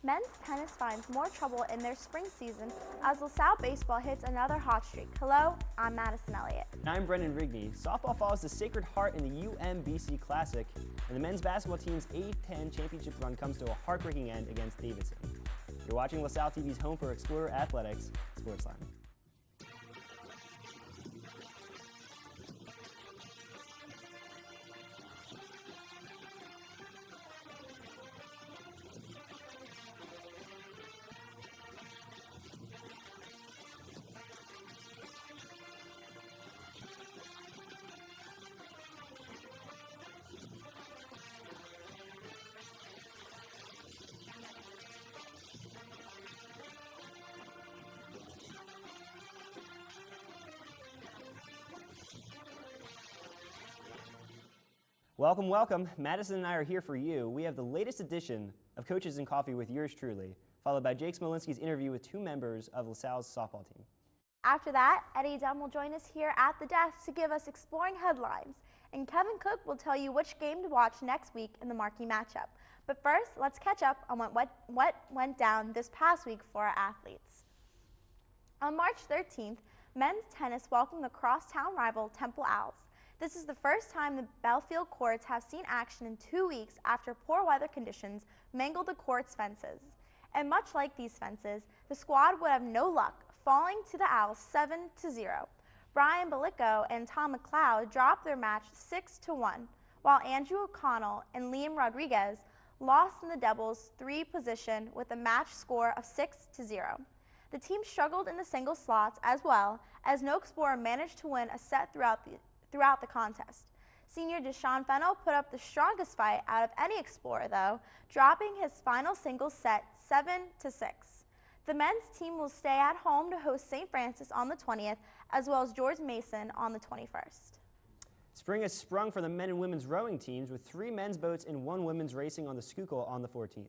Men's tennis finds more trouble in their spring season as LaSalle baseball hits another hot streak. Hello, I'm Madison Elliott. And I'm Brendan Rigney. Softball follows the Sacred Heart in the UMBC Classic, and the men's basketball team's A-10 championship run comes to a heartbreaking end against Davidson. You're watching LaSalle TV's home for Explorer Athletics, SportsLine. Welcome, welcome. Madison and I are here for you. We have the latest edition of Coaches and Coffee with yours truly, followed by Jake Smolinski's interview with two members of LaSalle's softball team. After that, Eddie Dunn will join us here at the desk to give us exploring headlines, and Kevin Cook will tell you which game to watch next week in the marquee matchup. But first, let's catch up on what went down this past week for our athletes. On March 13th, men's tennis welcomed the crosstown rival Temple Owls. This is the first time the Belfield courts have seen action in 2 weeks after poor weather conditions mangled the court's fences. And much like these fences, the squad would have no luck, falling to the Owls 7-0. Brian Balicko and Tom McLeod dropped their match 6-1, while Andrew O'Connell and Liam Rodriguez lost in the doubles 3 position with a match score of 6-0. The team struggled in the single slots as well, as no explorer managed to win a set throughout the contest. Senior Deshaun Fennell put up the strongest fight out of any explorer, though, dropping his final singles set 7-6. The men's team will stay at home to host St. Francis on the 20th, as well as George Mason on the 21st. Spring has sprung for the men and women's rowing teams with 3 men's boats and 1 women's racing on the Schuylkill on the 14th.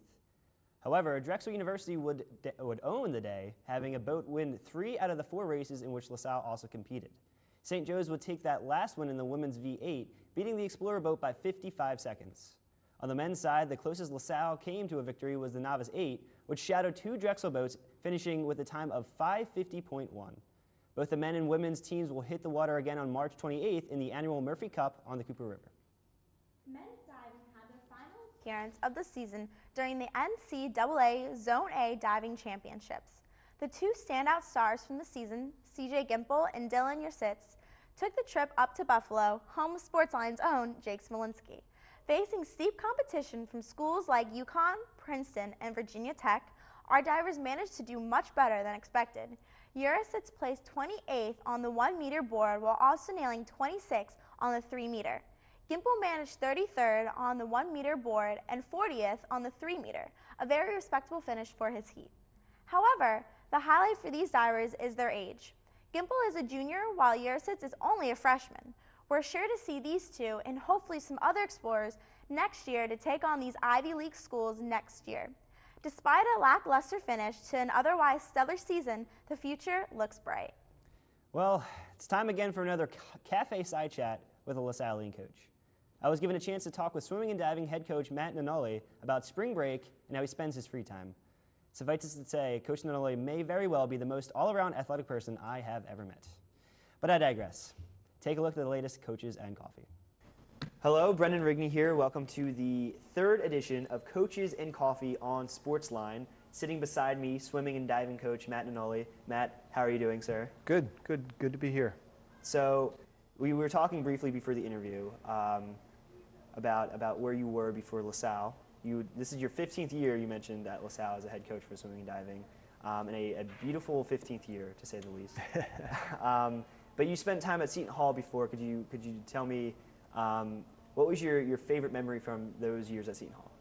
However, Drexel University would own the day, having a boat win 3 out of the 4 races in which LaSalle also competed. St. Joe's would take that last win in the women's V8, beating the Explorer boat by 55 seconds. On the men's side, the closest LaSalle came to a victory was the Novice 8, which shadowed 2 Drexel boats, finishing with a time of 5:50.1. Both the men and women's teams will hit the water again on March 28th in the annual Murphy Cup on the Cooper River. Men's diving had their final appearance of the season during the NCAA Zone A Diving Championships. The 2 standout stars from the season, CJ Gimple and Dylan Yersitz, took the trip up to Buffalo, home of SportsLine's own Jake Smolinski. Facing steep competition from schools like UConn, Princeton, and Virginia Tech, our divers managed to do much better than expected. Yersitz placed 28th on the 1-meter board while also nailing 26th on the 3-meter. Gimple managed 33rd on the 1-meter board and 40th on the 3-meter, a very respectable finish for his heat. However, the highlight for these divers is their age. Gimple is a junior while Yersitz is only a freshman. We're sure to see these two and hopefully some other explorers next year to take on these Ivy League schools next year. Despite a lackluster finish to an otherwise stellar season, the future looks bright. Well, it's time again for another cafe side chat with a LaSallian coach. I was given a chance to talk with swimming and diving head coach Matt Nanoli about spring break and how he spends his free time. Suffice it to say, Coach Nanoli may very well be the most all-around athletic person I have ever met. But I digress. Take a look at the latest Coaches and Coffee. Hello, Brendan Rigney here. Welcome to the 3rd edition of Coaches and Coffee on SportsLine. Sitting beside me, swimming and diving coach Matt Nanoli. Matt, how are you doing, sir? Good to be here. So we were talking briefly before the interview about where you were before LaSalle. This is your 15th year, you mentioned, at LaSalle as a head coach for swimming and diving, and a beautiful 15th year, to say the least. But you spent time at Seton Hall before. Could you tell me what was your favorite memory from those years at Seton Hall?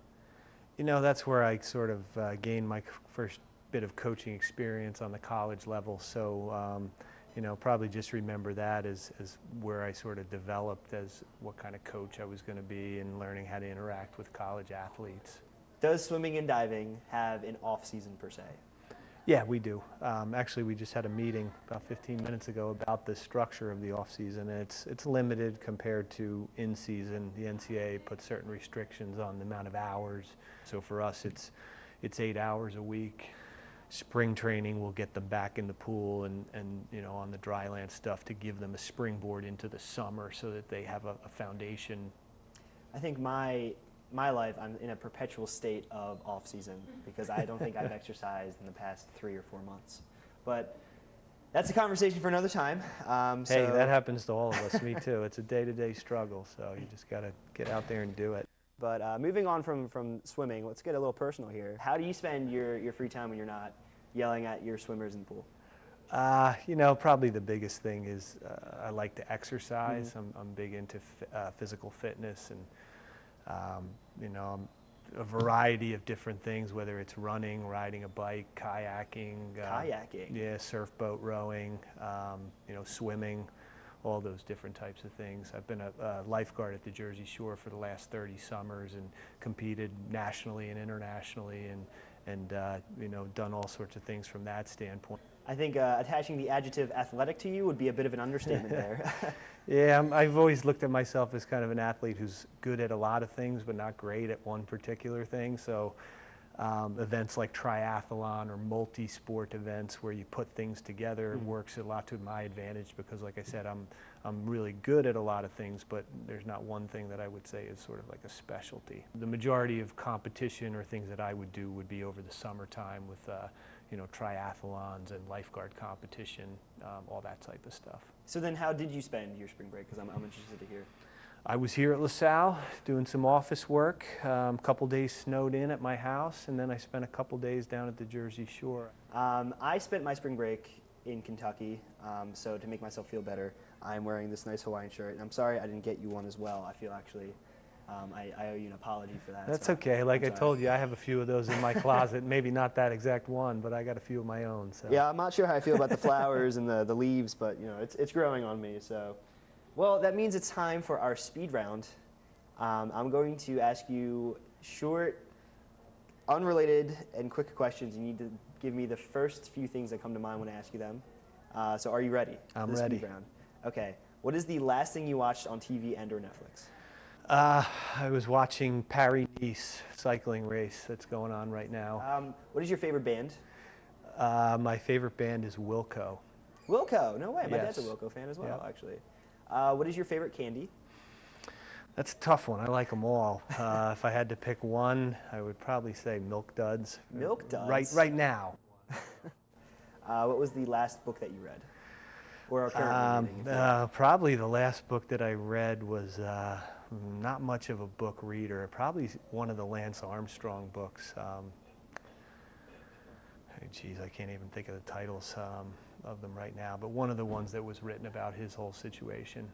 You know, that's where I sort of gained my first bit of coaching experience on the college level. So, you know, probably just remember that as where I sort of developed as what kind of coach I was going to be and learning how to interact with college athletes. Does swimming and diving have an off-season per se? Yeah, we do. Actually, we just had a meeting about 15 minutes ago about the structure of the off-season, and it's limited compared to in-season. The NCAA puts certain restrictions on the amount of hours. So for us, it's it's 8 hours a week. Spring training will get them back in the pool and you know, on the dry land stuff to give them a springboard into the summer so that they have a foundation. I think my life, I'm in a perpetual state of off season because I don't think I've exercised in the past 3 or 4 months. But that's a conversation for another time. Hey, that happens to all of us. Me too. It's a day-to-day struggle, so you just got to get out there and do it. But moving on from swimming, let's get a little personal here. How do you spend your free time when you're not yelling at your swimmers in the pool? You know, probably the biggest thing is I like to exercise. I'm big into physical fitness and, you know, a variety of different things, whether it's running, riding a bike, kayaking. Kayaking? Yeah, surfboat rowing, you know, swimming, all those different types of things. I've been a lifeguard at the Jersey Shore for the last 30 summers and competed nationally and internationally and you know, done all sorts of things from that standpoint. I think attaching the adjective athletic to you would be a bit of an understatement there. Yeah, I've always looked at myself as kind of an athlete who's good at a lot of things but not great at one particular thing. So events like triathlon or multi-sport events where you put things together works a lot to my advantage because, like I said, I'm really good at a lot of things, but there's not one thing that I would say is sort of like a specialty. The majority of competition or things that I would do would be over the summertime with you know, triathlons and lifeguard competition, all that type of stuff. So then how did you spend your spring break? Because I'm interested to hear. I was here at LaSalle doing some office work, a couple days snowed in at my house, and then I spent a couple days down at the Jersey Shore. I spent my spring break in Kentucky, so to make myself feel better, I'm wearing this nice Hawaiian shirt. And I'm sorry I didn't get you one as well. I feel actually I owe you an apology for that. That's so okay. Like I told you, I have a few of those in my closet. Maybe not that exact one, but I got a few of my own. So. Yeah, I'm not sure how I feel about the flowers and the leaves, but you know, it's growing on me. So, well, that means it's time for our speed round. I'm going to ask you short, unrelated, and quick questions. You need to give me the first few things that come to mind when I ask you them. So, are you ready? I'm ready. Speed round. Okay. What is the last thing you watched on TV and/or Netflix? I was watching Paris-Nice cycling race that's going on right now. What is your favorite band? My favorite band is Wilco. Wilco? No way. My Yes. dad's a Wilco fan as well, Yeah. actually. What is your favorite candy? That's a tough one. I like them all. If I had to pick one, I would probably say Milk Duds. Milk Duds? Right now. What was the last book that you read? Or are currently reading? Probably the last book that I read was not much of a book reader. Probably one of the Lance Armstrong books. Geez, I can't even think of the titles of them right now, but one of the ones that was written about his whole situation.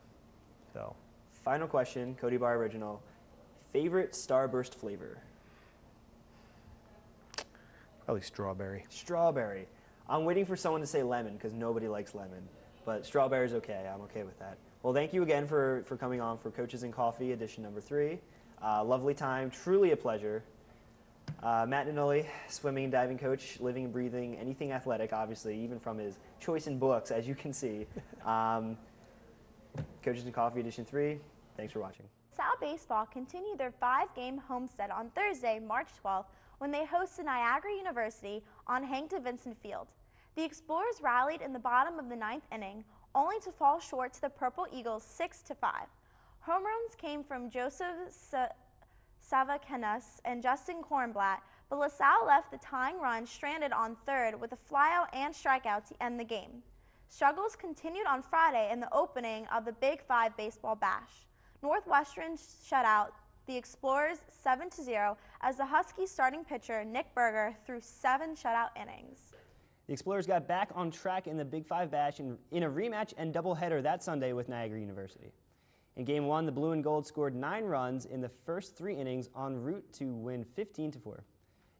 So. Final question, Cody Bar Original. Favorite Starburst flavor? Probably strawberry. Strawberry. I'm waiting for someone to say lemon because nobody likes lemon, but strawberry's okay. I'm okay with that. Well, thank you again for coming on for Coaches and Coffee, edition number 3. Lovely time, truly a pleasure. Matt Nanoli, swimming and diving coach, living and breathing anything athletic, obviously, even from his choice in books, as you can see. Coaches and Coffee, edition 3. Thanks for watching. LaSalle Baseball continued their 5-game homestand on Thursday, March 12th, when they hosted Niagara University on Hank DeVincent Field. The Explorers rallied in the bottom of the 9th inning, only to fall short to the Purple Eagles 6-5. Home runs came from Joseph Savacanas and Justin Kornblatt, but LaSalle left the tying run stranded on third with a flyout and strikeout to end the game. Struggles continued on Friday in the opening of the Big 5 Baseball Bash. Northwestern shut out the Explorers 7-0 as the Huskies starting pitcher Nick Berger threw 7 shutout innings. The Explorers got back on track in the Big 5 Bash in a rematch and doubleheader that Sunday with Niagara University. In Game 1, the Blue and Gold scored 9 runs in the first 3 innings en route to win 15-4.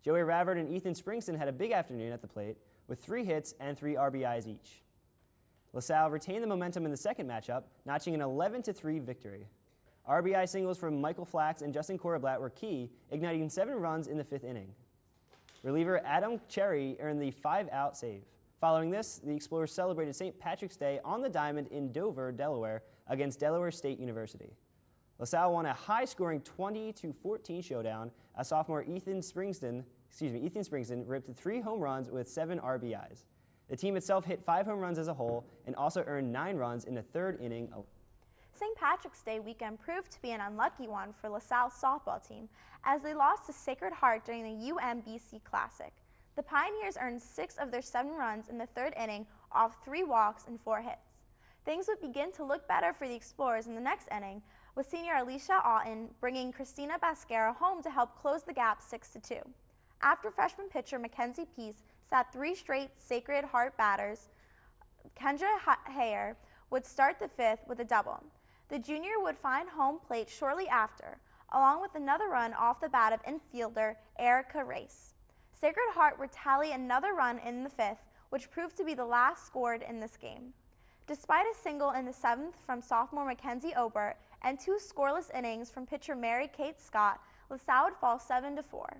Joey Ravert and Ethan Springston had a big afternoon at the plate with 3 hits and 3 RBIs each. LaSalle retained the momentum in the second matchup, notching an 11-3 victory. RBI singles from Michael Flax and Justin Kornblatt were key, igniting 7 runs in the 5th inning. Reliever Adam Cherry earned the 5-out save. Following this, the Explorers celebrated St. Patrick's Day on the diamond in Dover, Delaware, against Delaware State University. LaSalle won a high-scoring 20-14 showdown as sophomore Ethan Springston Ethan Springston ripped 3 home runs with 7 RBIs. The team itself hit 5 home runs as a whole and also earned 9 runs in the 3rd inning. St. Patrick's Day weekend proved to be an unlucky one for LaSalle's softball team as they lost to Sacred Heart during the UMBC Classic. The Pioneers earned 6 of their 7 runs in the 3rd inning off 3 walks and 4 hits. Things would begin to look better for the Explorers in the next inning, with senior Alicia Otten bringing Christina Basquera home to help close the gap 6-2. After freshman pitcher Mackenzie Peace sat 3 straight Sacred Heart batters, Kendra Hayer would start the 5th with a double. The junior would find home plate shortly after, along with another run off the bat of infielder Erica Race. Sacred Heart would tally another run in the 5th, which proved to be the last scored in this game. Despite a single in the 7th from sophomore Mackenzie Obert and 2 scoreless innings from pitcher Mary Kate Scott, LaSalle would fall 7-4.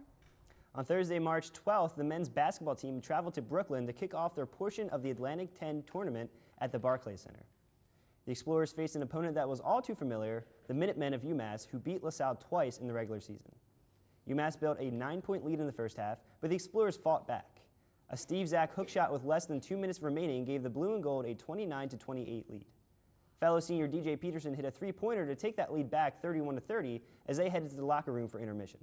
On Thursday, March 12th, the men's basketball team traveled to Brooklyn to kick off their portion of the Atlantic 10 tournament at the Barclays Center. The Explorers faced an opponent that was all too familiar, the Minutemen of UMass, who beat LaSalle twice in the regular season. UMass built a 9-point lead in the first half, but the Explorers fought back. A Steve Zach hook shot with less than 2 minutes remaining gave the Blue and Gold a 29-28 lead. Fellow senior DJ Peterson hit a 3-pointer to take that lead back 31-30 as they headed to the locker room for intermission.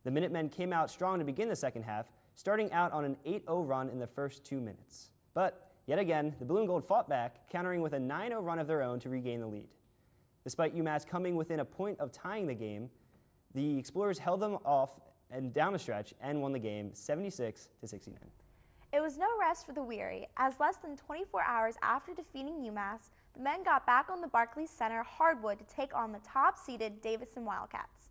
The Minutemen came out strong to begin the second half, starting out on an 8-0 run in the first 2 minutes. But yet again, the Blue and Gold fought back, countering with a 9-0 run of their own to regain the lead. Despite UMass coming within a point of tying the game, the Explorers held them off and down the stretch and won the game 76-69. It was no rest for the weary, as less than 24 hours after defeating UMass, the men got back on the Barclays Center hardwood to take on the top-seeded Davidson Wildcats.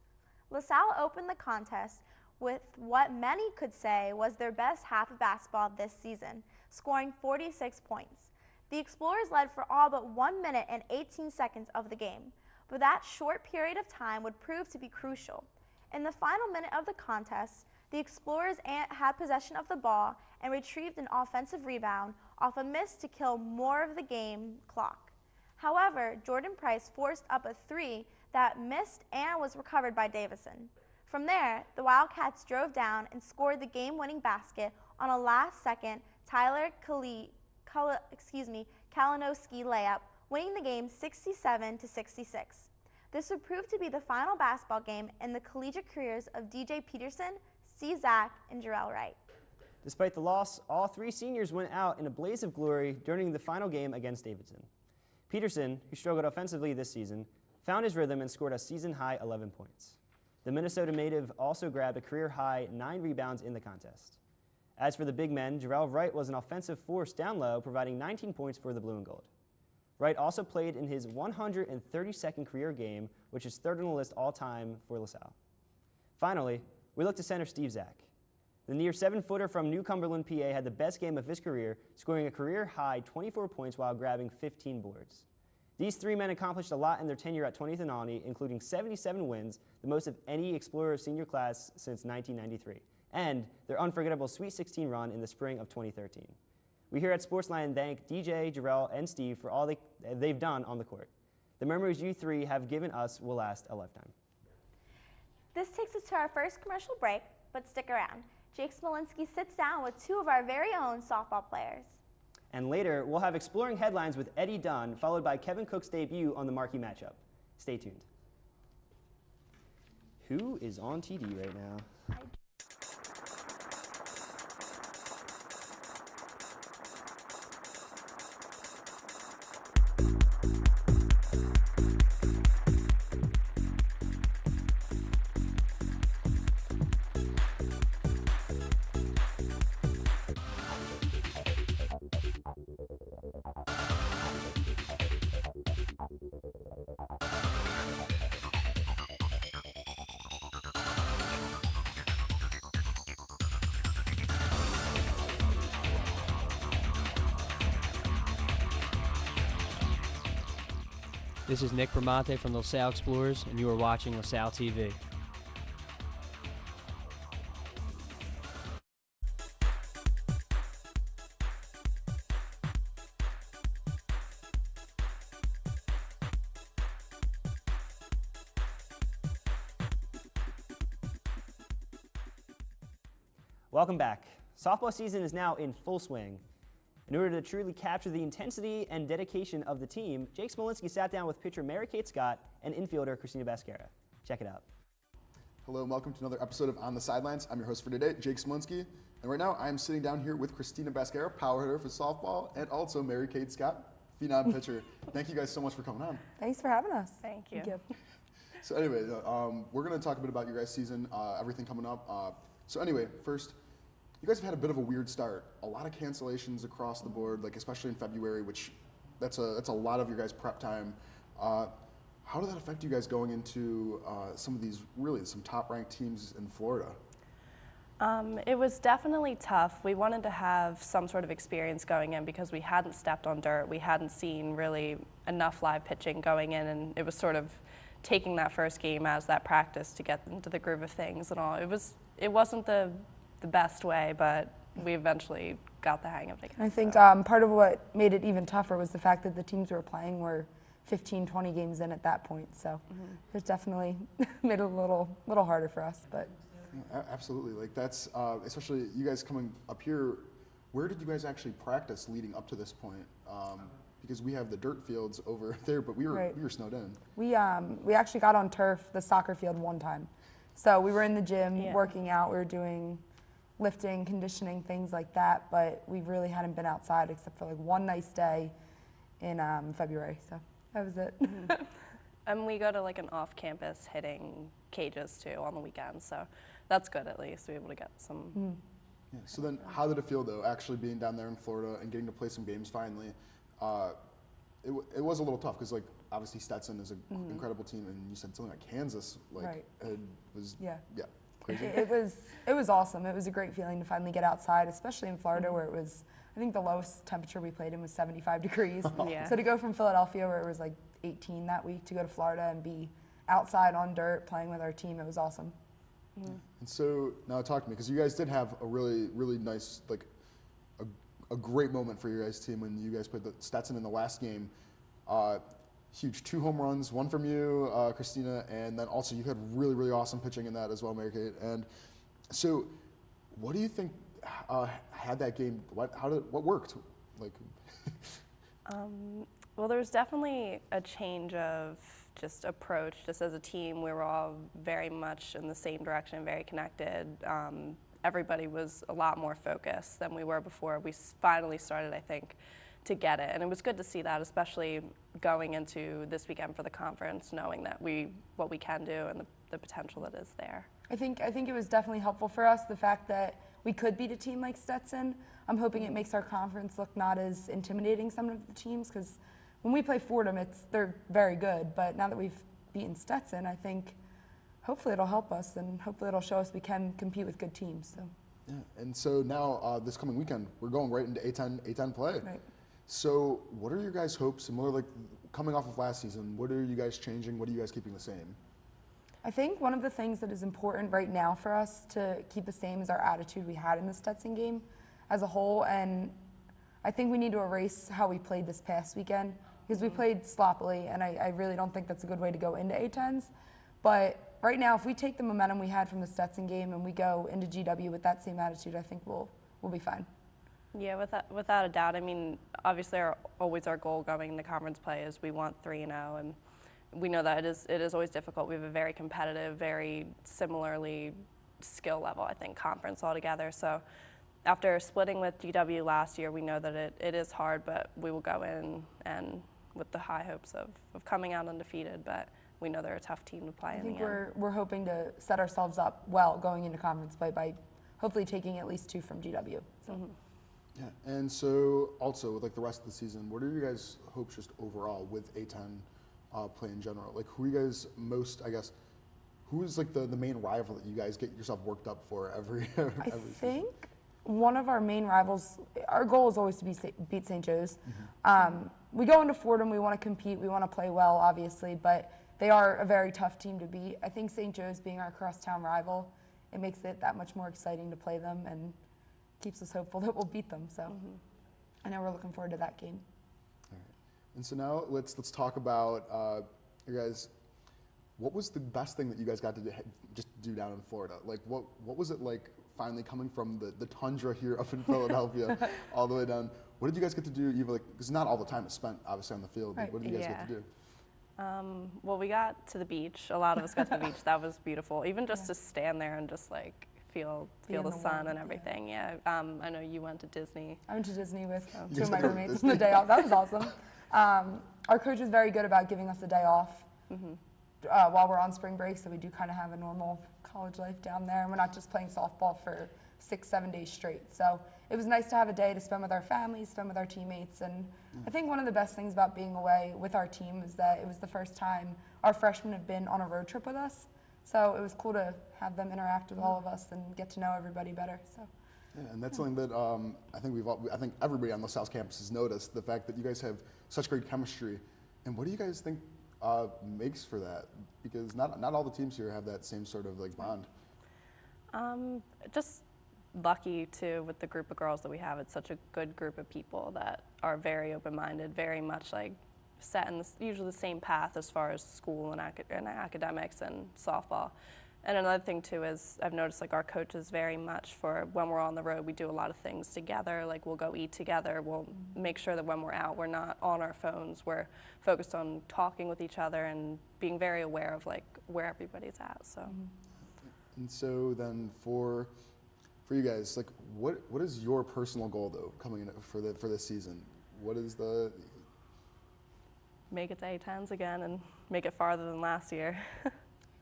LaSalle opened the contest with what many could say was their best half of basketball this season, scoring 46 points. The Explorers led for all but 1 minute and 18 seconds of the game, but that short period of time would prove to be crucial. In the final minute of the contest, the Explorers had possession of the ball and retrieved an offensive rebound off a miss to kill more of the game clock. However, Jordan Price forced up a 3 that missed and was recovered by Davison. From there, the Wildcats drove down and scored the game-winning basket on a last-second Tyler Kalinowski layup, winning the game 67-66. This would prove to be the final basketball game in the collegiate careers of DJ Peterson, Steve Zach, and Jarrell Wright. Despite the loss, all 3 seniors went out in a blaze of glory during the final game against Davidson. Peterson, who struggled offensively this season, found his rhythm and scored a season-high 11 points. The Minnesota native also grabbed a career-high 9 rebounds in the contest. As for the big men, Jarrell Wright was an offensive force down low, providing 19 points for the Blue and Gold. Wright also played in his 132nd career game, which is 3rd on the list all-time for LaSalle. Finally, we look to center Steve Zach. The near 7-footer from New Cumberland, PA had the best game of his career, scoring a career-high 24 points while grabbing 15 boards. These 3 men accomplished a lot in their tenure at 20th and Alny, including 77 wins, the most of any Explorer senior class since 1993, and their unforgettable Sweet 16 run in the spring of 2013. We here at SportsLine thank DJ, Jarrell, and Steve for all they've done on the court. The memories you 3 have given us will last a lifetime. This takes us to our first commercial break, but stick around. Jake Smolinski sits down with 2 of our very own softball players. And later, we'll have exploring headlines with Eddie Dunn, followed by Kevin Cook's debut on the marquee matchup. Stay tuned. Who is on TD right now? This is Nick Bramante from the LaSalle Explorers, and you are watching LaSalle TV. Welcome back. Softball season is now in full swing. In order to truly capture the intensity and dedication of the team, Jake Smolinski sat down with pitcher Mary-Kate Scott and infielder Christina Bascara. Check it out. Hello and welcome to another episode of On the Sidelines. I'm your host for today, Jake Smolinski. And right now I'm sitting down here with Christina Bascara, power hitter for softball, and also Mary-Kate Scott, phenom pitcher. Thank you guys so much for coming on. Thanks for having us. Thank you. So anyway, we're going to talk a bit about your guys' season, everything coming up. So anyway, first, you guys have had a bit of a weird start. A lot of cancellations across the board, like especially in February, which that's a lot of your guys' prep time. How did that affect you guys going into some of these some top-ranked teams in Florida? It was definitely tough. We wanted to have some sort of experience going in because we hadn't stepped on dirt. We hadn't seen really enough live pitching going in, and it was sort of taking that first game as that practice to get into the groove of things and all. It wasn't the best way, but we eventually got the hang of it. I think part of what made it even tougher was the fact that the teams we were playing were 15, 20 games in at that point. So it definitely made it a little harder for us. But yeah, absolutely, like that's especially you guys coming up here. Where did you guys actually practice leading up to this point? Because we have the dirt fields over there, but we were snowed in. We actually got on turf, the soccer field, one time. So we were in the gym working out. We were doing lifting, conditioning, things like that. But we really hadn't been outside except for like one nice day in February. So that was it. And we go to like an off-campus hitting cages too on the weekends. So that's good at least to be able to get some. Yeah, so then how did it feel though, actually being down there in Florida and getting to play some games finally? It was a little tough because like obviously Stetson is an incredible team, and you said something like Kansas, like it was crazy. It was awesome. It was a great feeling to finally get outside, especially in Florida where it was, I think the lowest temperature we played in was 75 degrees. So to go from Philadelphia where it was like 18 that week to go to Florida and be outside on dirt playing with our team, it was awesome. And so now talk to me, because you guys did have a really nice, like a great moment for your guys' team when you guys played the Stetson in the last game. Huge 2 home runs, one from you, Christina, and then also you had really awesome pitching in that as well, Mary-Kate. And so, what do you think had that game? What worked? Like, well, there was definitely a change of just approach. Just as a team, we were all very much in the same direction, very connected. Everybody was a lot more focused than we were before. We finally started, I think, to get it. And it was good to see that, especially going into this weekend for the conference, knowing that what we can do and the potential that is there. I think it was definitely helpful for us, the fact that we could beat a team like Stetson. I'm hoping it makes our conference look not as intimidating, some of the teams, because when we play Fordham, they're very good. But now that we've beaten Stetson, I think hopefully it'll help us, and hopefully it'll show us we can compete with good teams. So. Yeah, and so now this coming weekend, we're going right into A10 play. Right. So what are your guys' hopes, similar like coming off of last season, what are you guys changing? What are you guys keeping the same? I think one of the things that is important right now for us to keep the same is our attitude we had in the Stetson game as a whole. And I think we need to erase how we played this past weekend, because we played sloppily, and I really don't think that's a good way to go into A10s. But right now, if we take the momentum we had from the Stetson game and we go into GW with that same attitude, I think we'll be fine. Yeah, without a doubt. I mean, obviously, always our goal going into conference play is we want 3-0, and we know that it is always difficult. We have a very competitive, very similarly skill level, I think, conference altogether. So after splitting with GW last year, we know that it is hard, but we will go in and with the high hopes of coming out undefeated. But we know they're a tough team to play in the end. I think we're hoping to set ourselves up well going into conference play by hopefully taking at least 2 from GW. So. Yeah, and so also with like the rest of the season, what are your guys' hopes just overall with A10 play in general? Like who are you guys most, I guess, who is like the main rival that you guys get yourself worked up for every I think one of our main rivals, our goal is always to beat St. Joe's. We go into Fordham, we want to compete, we want to play well, obviously, but they are a very tough team to beat. I think St. Joe's being our crosstown rival, it makes it that much more exciting to play them and keeps us hopeful that we'll beat them. So I know we're looking forward to that game. All right. And so now let's talk about you guys. What was the best thing that you guys got to do down in Florida? Like what was it like finally coming from the tundra here up in Philadelphia all the way down. What did you guys get to do? Even like, because not all the time is spent obviously on the field. Right. What did you guys get to do? Well, we got to the beach. A lot of us got to the beach. That was beautiful. Even just to stand there and just like feel the sun and everything. Yeah. I know you went to Disney. I went to Disney with two of my roommates on the day off. That was awesome. Our coach is very good about giving us a day off while we're on spring break, so we do kind of have a normal college life down there, and we're not just playing softball for 6-7 days straight. So it was nice to have a day to spend with our families, spend with our teammates, and I think one of the best things about being away with our team is that it was the first time our freshmen have been on a road trip with us. So it was cool to have them interact with all of us and get to know everybody better. So. Yeah, and that's something that I think everybody on LaSalle's campus has noticed, the fact that you guys have such great chemistry. And what do you guys think makes for that? Because not all the teams here have that same sort of like bond. Just lucky too with the group of girls that we have. It's such a good group of people that are very open-minded, very much like set in usually the same path as far as school and academics and softball. And another thing too is I've noticed like our coaches very much for when we're on the road, we do a lot of things together. Like we'll go eat together. We'll make sure that when we're out, we're not on our phones. We're focused on talking with each other and being very aware of like where everybody's at. So. And so then for you guys, like what is your personal goal though coming in for this season? What is the make it to A10s again and make it farther than last year.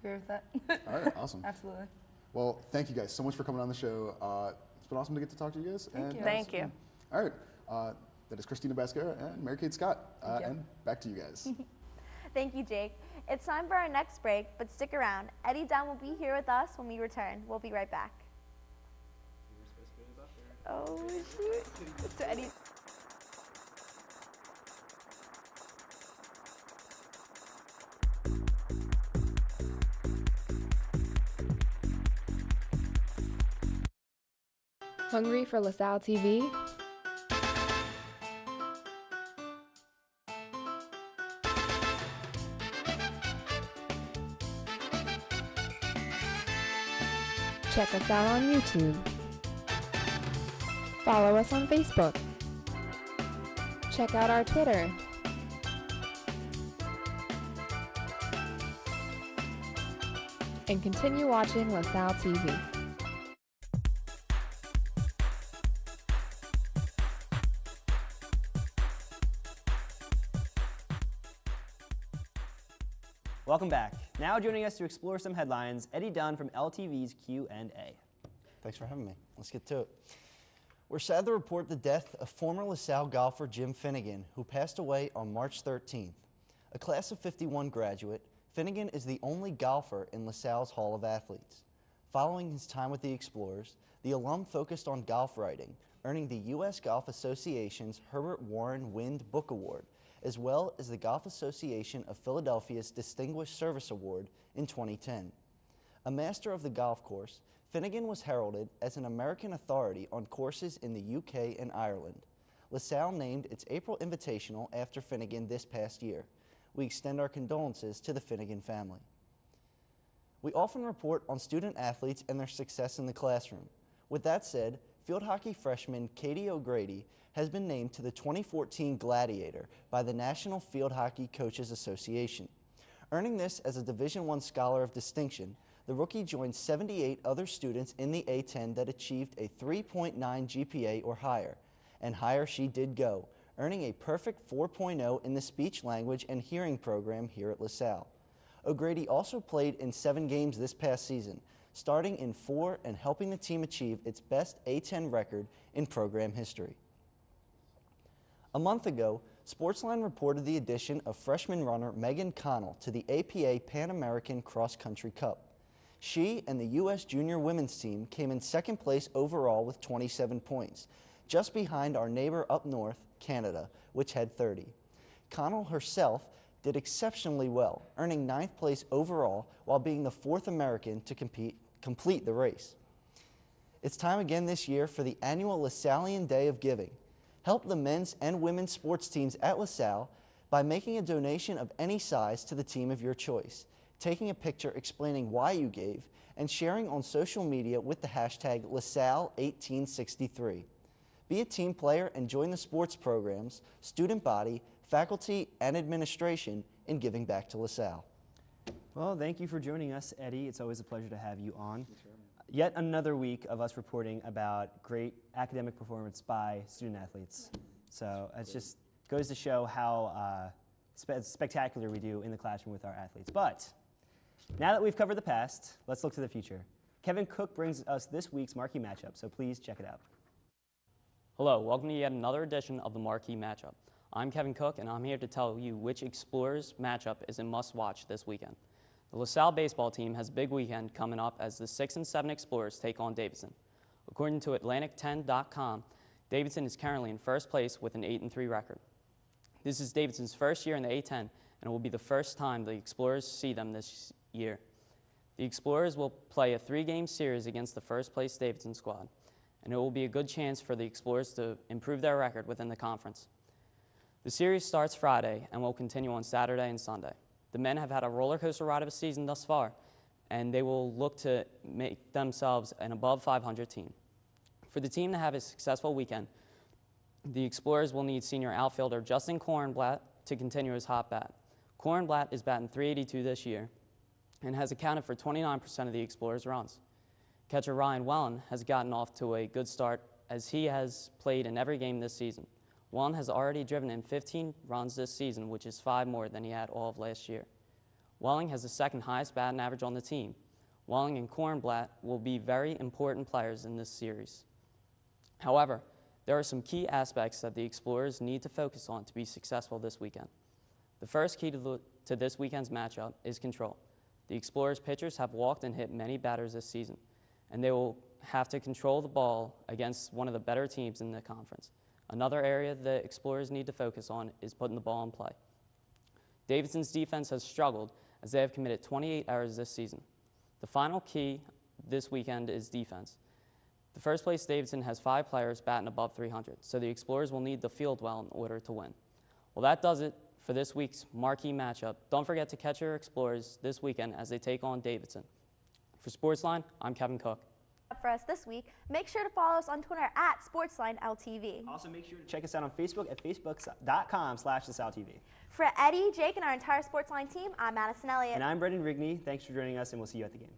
Agree with that. All right, awesome. Absolutely. Well, thank you guys so much for coming on the show. It's been awesome to get to talk to you guys. Thank you. All right, that is Christina Bascara and Mary-Kate Scott. And back to you guys. Thank you, Jake. It's time for our next break, but stick around. Eddie Dunn will be here with us when we return. We'll be right back. Oh, shoot. So Eddie. Hungry for LaSalle TV? Check us out on YouTube. Follow us on Facebook. Check out our Twitter. And continue watching LaSalle TV. Welcome back. Now joining us to explore some headlines, Eddie Dunn from LTV's Q&A. Thanks for having me. Let's get to it. We're sad to report the death of former LaSalle golfer Jim Finnegan, who passed away on March 13th. A class of 51 graduate, Finnegan is the only golfer in LaSalle's Hall of Athletes. Following his time with the Explorers, the alum focused on golf writing, earning the U.S. Golf Association's Herbert Warren Wind Book Award, as well as the Golf Association of Philadelphia's Distinguished Service Award in 2010. A master of the golf course, Finnegan was heralded as an American authority on courses in the UK and Ireland. LaSalle named its April Invitational after Finnegan this past year. We extend our condolences to the Finnegan family. We often report on student athletes and their success in the classroom. With that said, field hockey freshman Katie O'Grady has been named to the 2014 Gladiator by the National Field Hockey Coaches Association. Earning this as a Division I Scholar of Distinction, the rookie joined 78 other students in the A10 that achieved a 3.9 GPA or higher, and higher she did go, earning a perfect 4.0 in the speech language and hearing program here at LaSalle. O'Grady also played in 7 games this past season, starting in 4 and helping the team achieve its best A10 record in program history. A month ago, SportsLine reported the addition of freshman runner Megan Connell to the APA Pan American Cross Country Cup. She and the U.S. Junior Women's team came in second place overall with 27 points, just behind our neighbor up north, Canada, which had 30. Connell herself did exceptionally well, earning 9th place overall while being the 4th American to complete the race. It's time again this year for the annual LaSallian Day of Giving. Help the men's and women's sports teams at LaSalle by making a donation of any size to the team of your choice. taking a picture explaining why you gave, and sharing on social media with the hashtag LaSalle1863. Be a team player and join the sports programs, student body, faculty, and administration in giving back to LaSalle. Well, thank you for joining us, Eddie. It's always a pleasure to have you on. Yet another week of us reporting about great academic performance by student athletes. So it just goes to show how spectacular we do in the classroom with our athletes. But now that we've covered the past, let's look to the future. Kevin Cook brings us this week's marquee matchup, so please check it out. Hello, welcome to yet another edition of the Marquee Matchup. I'm Kevin Cook, and I'm here to tell you which Explorers matchup is a must-watch this weekend. The LaSalle baseball team has a big weekend coming up as the 6 and 7 Explorers take on Davidson. According to Atlantic10.com, Davidson is currently in first place with an 8-3 record. This is Davidson's first year in the A10, and it will be the first time the Explorers see them this year. The Explorers will play a 3-game series against the first-place Davidson squad, and it will be a good chance for the Explorers to improve their record within the conference. The series starts Friday and will continue on Saturday and Sunday. The men have had a roller coaster ride of a season thus far, and they will look to make themselves an above 500 team. For the team to have a successful weekend, the Explorers will need senior outfielder Justin Kornblatt to continue his hot bat. Kornblatt is batting .382 this year and has accounted for 29% of the Explorers' runs. Catcher Ryan Wellen has gotten off to a good start as he has played in every game this season. Wellen has already driven in 15 runs this season, which is 5 more than he had all of last year. Welling has the second highest batting average on the team. Welling and Kornblatt will be very important players in this series. However, there are some key aspects that the Explorers need to focus on to be successful this weekend. The first key to this weekend's matchup is control. The Explorers pitchers have walked and hit many batters this season, and they will have to control the ball against one of the better teams in the conference. Another area the Explorers need to focus on is putting the ball in play. Davidson's defense has struggled as they have committed 28 errors this season. The final key this weekend is defense. The first place Davidson has 5 players batting above 300, so the Explorers will need to field well in order to win. Well, that does it for this week's marquee matchup. Don't forget to catch your Explorers this weekend as they take on Davidson. For SportsLine, I'm Kevin Cook. For us this week, make sure to follow us on Twitter at SportsLineLTV. Also, make sure to check us out on Facebook at facebook.com/LaSalleTV. For Eddie, Jake, and our entire SportsLine team, I'm Madison Elliott. And I'm Brendan Rigney. Thanks for joining us, and we'll see you at the game.